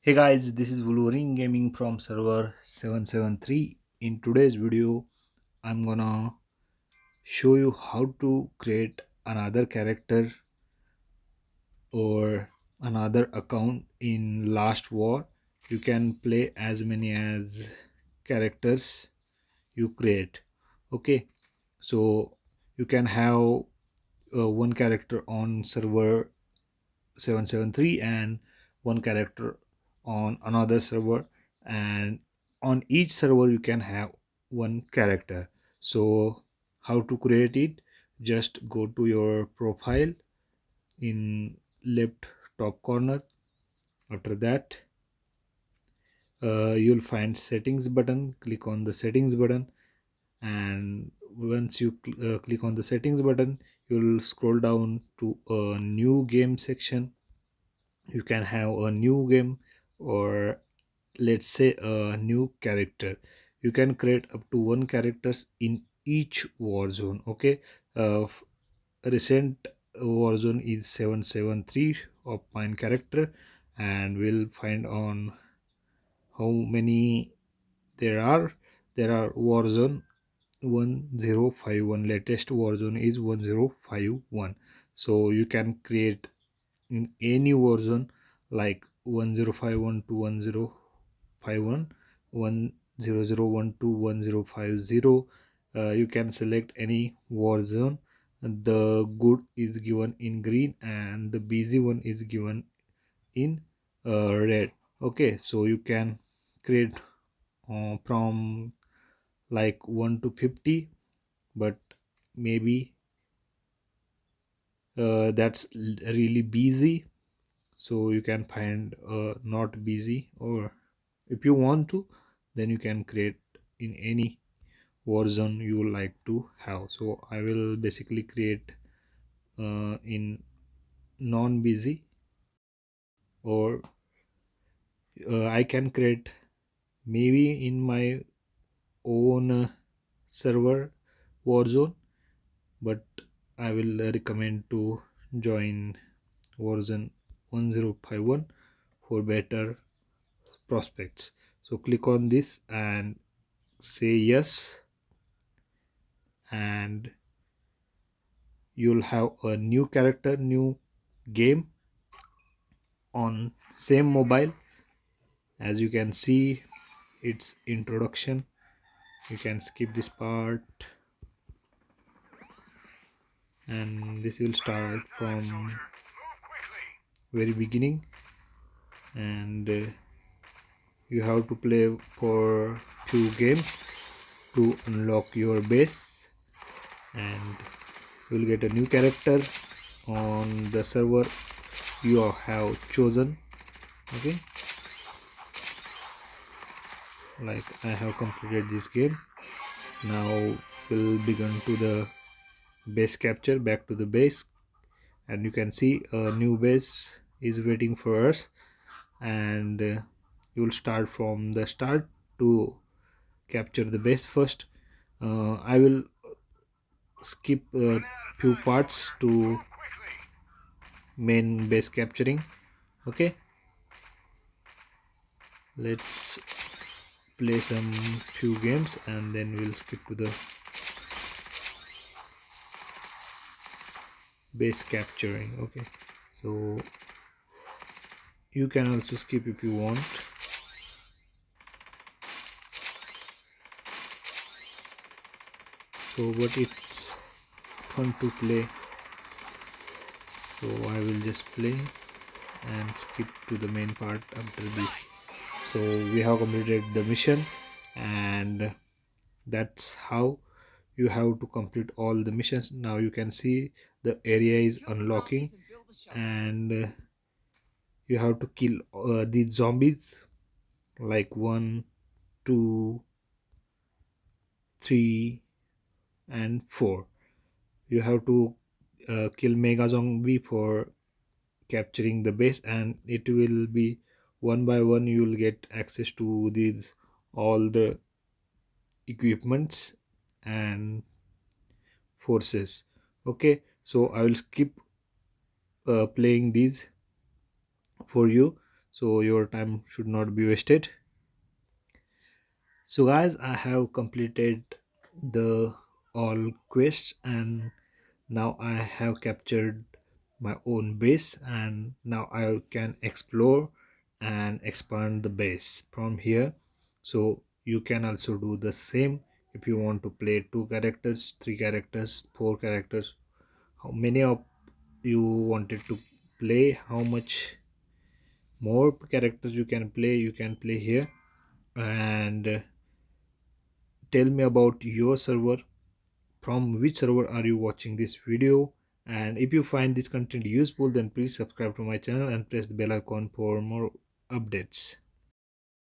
Hey guys, this is Wolverine Gaming from server 773. In today's video, I'm gonna show you how to create another character or another account in Last War. You can play as many as characters you create. Okay, so you can have one character on server 773 and one character on another server, and on each server you can have one character. So how to create it? Just go to your profile in left top corner. After that, you'll find settings button. Click on the settings button, and once you click on the settings button, you'll scroll down to a new game section. You can have a new game, or let's say a new character. You can create up to one characters in each war zone. Okay, recent war zone is 773 of mine character, and we'll find on how many there are. There are war zone 1051. Latest war zone is 1051. So you can create in any version like 1051 to 1051, 10012 1050. You can select any version. The good is given in green and the busy one is given in red. Okay, so you can create from like 1 to 50, but maybe that's really busy, so you can find not busy, or if you want to, then you can create in any version you like to have. So I will basically create in non busy, or I can create maybe in my own server Warzone, but I will recommend to join version 1051 for better prospects. So click on this and say yes, and you'll have a new character, new game on same mobile. As you can see, it's introduction. You can skip this part, and this will start from very beginning, and you have to play for few games to unlock your base, and you'll get a new character on the server you have chosen. Okay, like I have completed this game. Now we'll begin to the base capture. Back to the base, and you can see a new base is waiting for us, and you'll start from the start to capture the base first. I will skip a few parts to main base capturing. Okay, let's play some few games and then we'll skip to the base capturing. Okay, so you can also skip if you want. So but it's fun to play, so I will just play and skip to the main part after this. So we have completed the mission, and that's how you have to complete all the missions. Now you can see the area is unlocking, and you have to kill these zombies like 1 2 3 and 4. You have to kill mega zombie for capturing the base, and it will be one by one you will get access to these all the equipments and forces. Okay, so I will skip playing these for you. so your time should not be wasted. So guys, I have completed the all quests, and now I have captured my own base, and now I can explore and expand the base from here. So you can also do the same if you want to play 2 characters, 3 characters, 4 characters, how many of you wanted to play, how much more characters you can play here. And tell me about your server, from which server are you watching this video. And if you find this content useful, then please subscribe to my channel and press the bell icon for more updates.